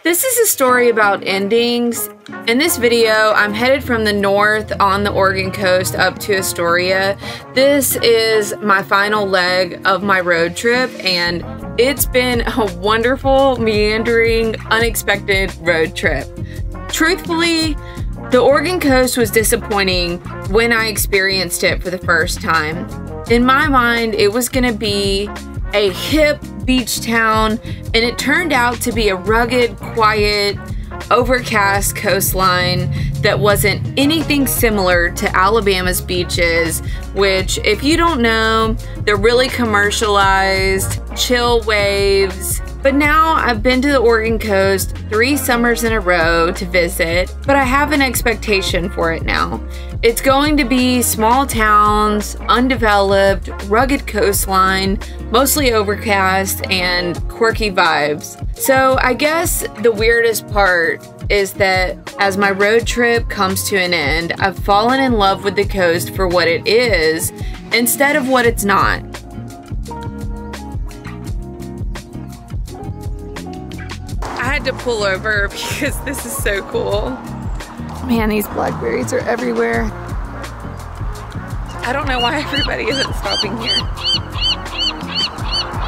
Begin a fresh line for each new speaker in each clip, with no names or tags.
This is a story about endings. In this video, I'm headed from the north on the Oregon coast up to Astoria. This is my final leg of my road trip, and it's been a wonderful, meandering, unexpected road trip. Truthfully, the Oregon coast was disappointing when I experienced it for the first time. In my mind, it was gonna be a hip beach town, and it turned out to be a rugged, quiet, overcast coastline that wasn't anything similar to Alabama's beaches, which, if you don't know, they're really commercialized, chill waves. But now I've been to the Oregon coast 3 summers in a row to visit, but I have an expectation for it now. It's going to be small towns, undeveloped, rugged coastline, mostly overcast, and quirky vibes. So I guess the weirdest part is that as my road trip comes to an end, I've fallen in love with the coast for what it is instead of what it's not. I had to pull over because this is so cool. Man, these blackberries are everywhere. I don't know why everybody isn't stopping here.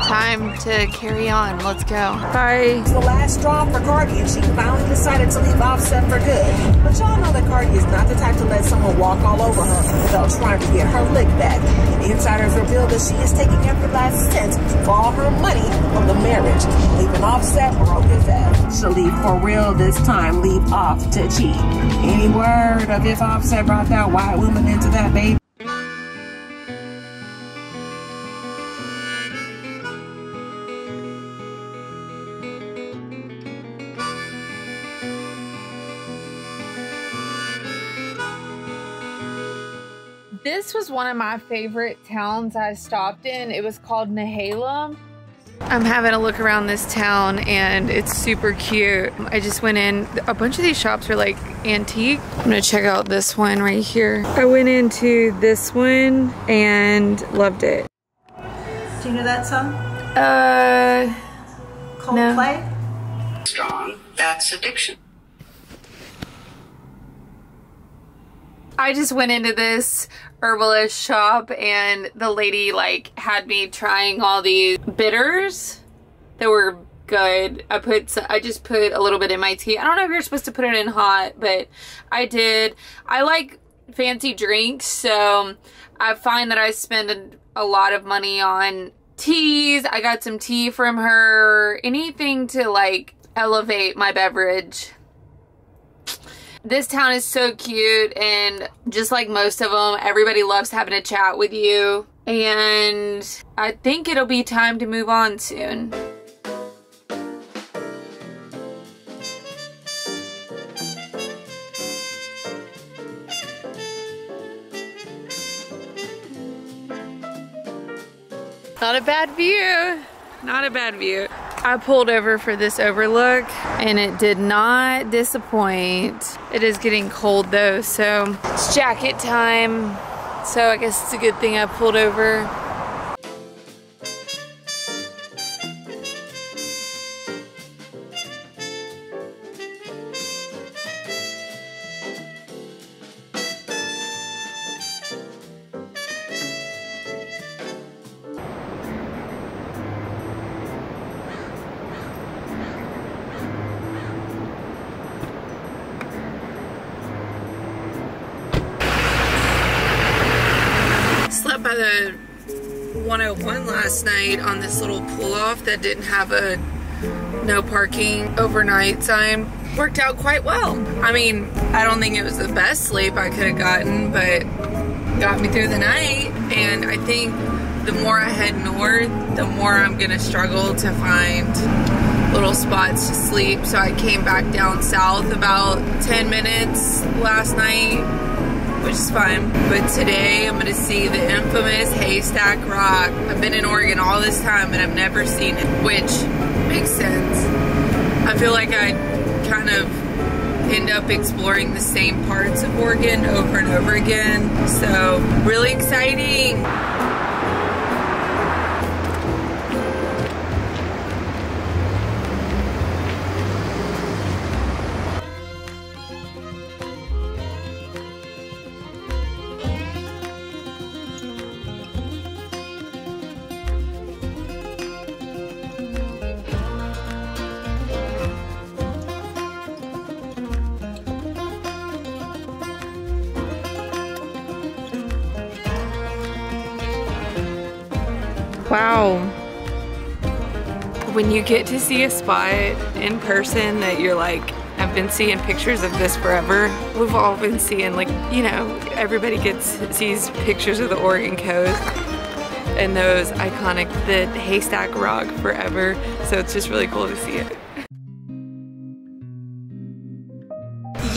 Time to carry on. Let's go. Bye.
It's the last straw for Cardi, and she finally decided to leave Offset for good. But y'all know that Cardi is not the type to let someone walk all over her without trying to get her lick back. And insiders reveal that she is taking every last cent for all her money from the marriage, leaving Offset broke his ass. She'll leave for real this time, leave off to cheat. Any word of if Offset brought that white woman into that baby?
This was one of my favorite towns I stopped in. It was called Nehalem. I'm having a look around this town and it's super cute. I just went in. A bunch of these shops are like antique. I'm gonna check out this one right here. I went into this one and loved it.
Do you know that song?
Coldplay?
No.
Strong, that's addiction.
I just went into this herbalist shop and the lady like had me trying all these bitters that were good. I just put a little bit in my tea. I don't know if you're supposed to put it in hot, but I did. I like fancy drinks, so I find that I spend a lot of money on teas. I got some tea from her. Anything to like elevate my beverage. This town is so cute, and just like most of them, everybody loves having a chat with you, and I think it'll be time to move on soon. Not a bad view. Not a bad view. I pulled over for this overlook and it did not disappoint. It is getting cold though, so it's jacket time. So I guess it's a good thing I pulled over. Slept by the 101 last night on this little pull-off that didn't have a no parking overnight sign. Worked out quite well. I mean, I don't think it was the best sleep I could have gotten, but got me through the night. And I think the more I head north, the more I'm gonna struggle to find little spots to sleep. So I came back down south about 10 minutes last night, which is fine. But today I'm gonna see the infamous Haystack Rock. I've been in Oregon all this time and I've never seen it, which makes sense. I feel like I kind of end up exploring the same parts of Oregon over and over again. So really exciting. Wow. When you get to see a spot in person that you're like, I've been seeing pictures of this forever. We've all been seeing, like, you know, everybody sees pictures of the Oregon coast and those iconic, the haystack rock forever. So it's just really cool to see it.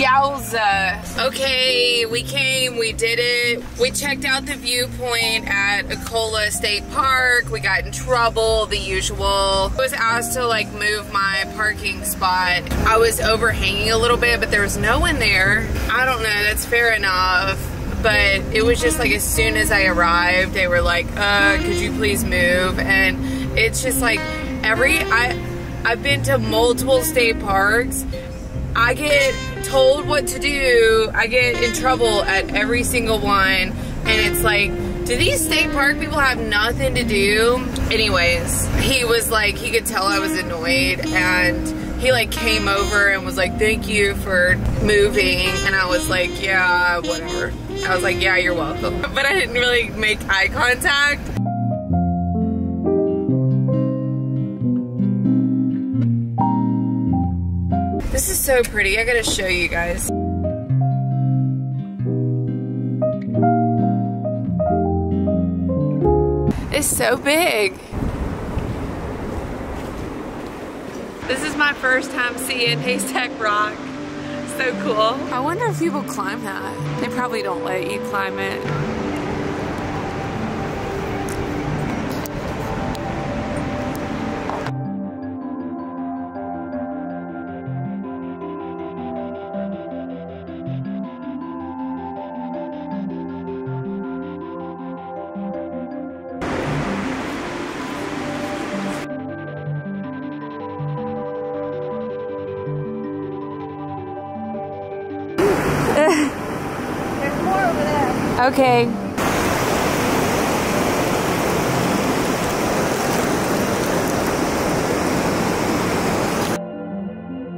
Yowza. Okay, we came, we did it. We checked out the viewpoint at Aola State Park. We got in trouble, the usual. I was asked to like move my parking spot. I was overhanging a little bit, but there was no one there. I don't know, that's fair enough. But it was just like as soon as I arrived, they were like, could you please move? And it's just like I've been to multiple state parks. I get told what to do. I get in trouble at every single one. And it's like, do these state park people have nothing to do? Anyways, he was like, he could tell I was annoyed, and he like came over and was like, thank you for moving. And I was like, yeah, whatever. I was like, yeah, you're welcome. But I didn't really make eye contact. This is so pretty. I gotta show you guys. It's so big. This is my first time seeing Haystack Rock. So cool. I wonder if people climb that. They probably don't let you climb it.
There's more over there.
Okay.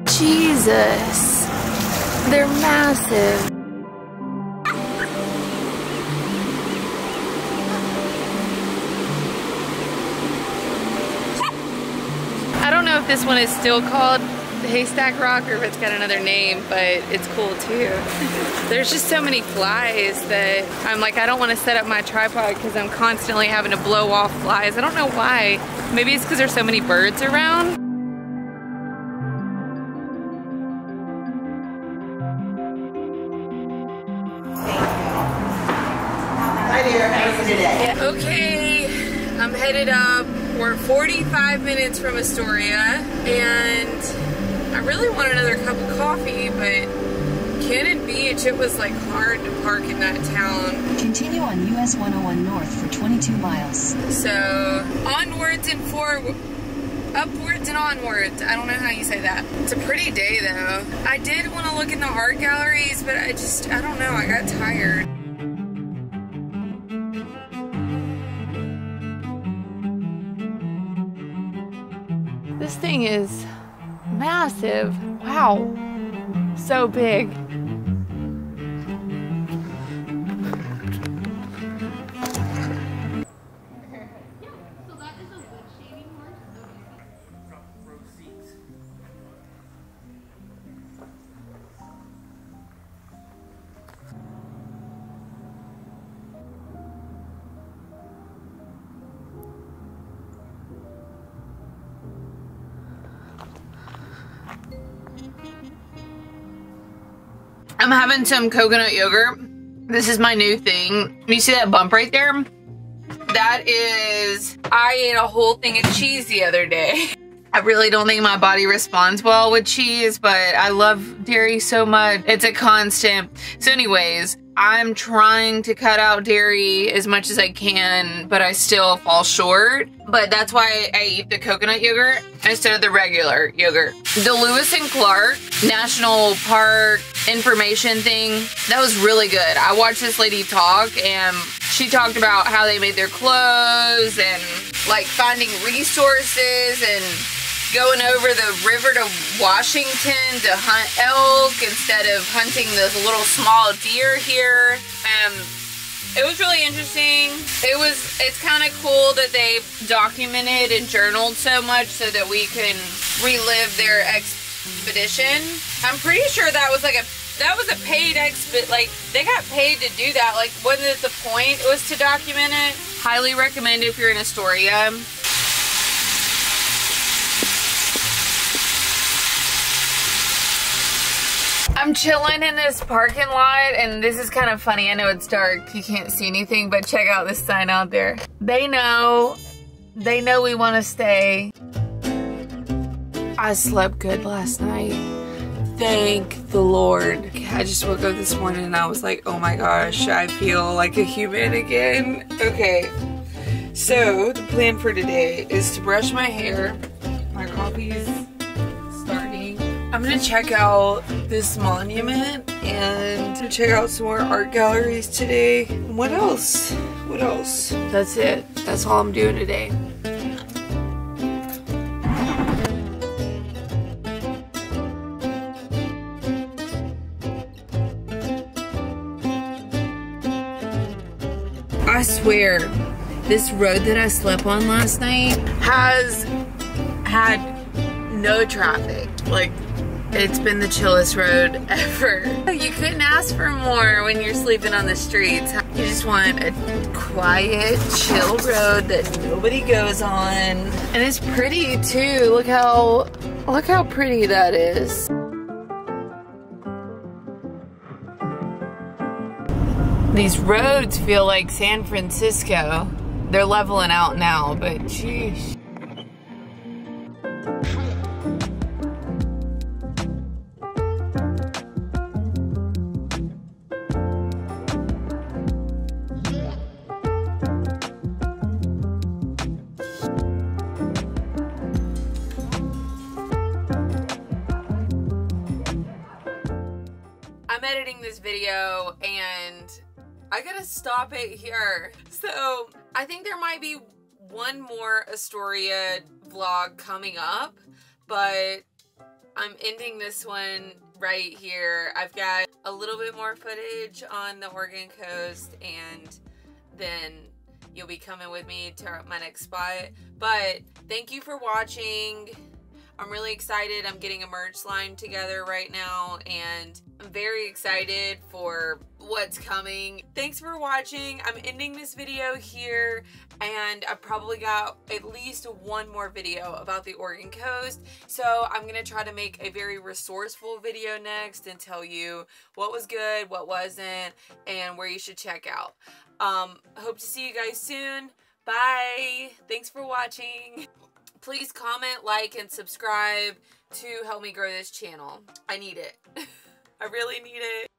Jesus. They're massive. I don't know if this one is still called Haystack Rock or if it's got another name, but it's cool too. There's just so many flies that I'm like, I don't want to set up my tripod because I'm constantly having to blow off flies. I don't know why. Maybe it's because there's so many birds around.
Hi dear, how are you today?
Okay, I'm headed up. We're 45 minutes from Astoria, and I really want another cup of coffee, but Cannon Beach, it was like hard to park in that town.
Continue on US 101 North for 22 miles.
So, onwards and upwards and onwards. I don't know how you say that. It's a pretty day though. I did want to look in the art galleries, but I don't know, I got tired. This thing is massive. Wow. So big. I'm having some coconut yogurt. This is my new thing. You see that bump right there? That is, I ate a whole thing of cheese the other day. I really don't think my body responds well with cheese, but I love dairy so much. It's a constant. So anyways, I'm trying to cut out dairy as much as I can, but I still fall short. But that's why I eat the coconut yogurt instead of the regular yogurt. The Lewis and Clark National Park information thing, that was really good. I watched this lady talk, and she talked about how they made their clothes and like finding resources and going over the river to Washington to hunt elk instead of hunting those little small deer here. It was really interesting. It's kind of cool that they've documented and journaled so much so that we can relive their expedition. I'm pretty sure that was like a paid like they got paid to do that. Like, wasn't it the point? It was to document it. Highly recommend if you're in Astoria. I'm chilling in this parking lot, and this is kind of funny. I know it's dark, you can't see anything, but check out this sign out there. They know we want to stay. I slept good last night. Thank the Lord. I just woke up this morning and I was like, oh my gosh, I feel like a human again. Okay, so the plan for today is to brush my hair. My coffee's starting. I'm gonna check out this monument and to check out some more art galleries today. What else? What else? That's it. That's all I'm doing today. I swear, this road that I slept on last night has had no traffic. Like, it's been the chillest road ever. You couldn't ask for more when you're sleeping on the streets. You just want a quiet, chill road that nobody goes on. And it's pretty too. Look how pretty that is. These roads feel like San Francisco. They're leveling out now, but sheesh. I'm editing this video and I gotta stop it here. So I think there might be one more Astoria vlog coming up, but I'm ending this one right here. I've got a little bit more footage on the Oregon coast, and then you'll be coming with me to my next spot. But thank you for watching. I'm really excited. I'm getting a merch line together right now, and I'm very excited for what's coming. Thanks for watching. I'm ending this video here, and I've probably got at least one more video about the Oregon coast. So I'm gonna try to make a very resourceful video next and tell you what was good, what wasn't, and where you should check out. Hope to see you guys soon. Bye. Thanks for watching. Please comment, like, and subscribe to help me grow this channel. I need it. I really need it.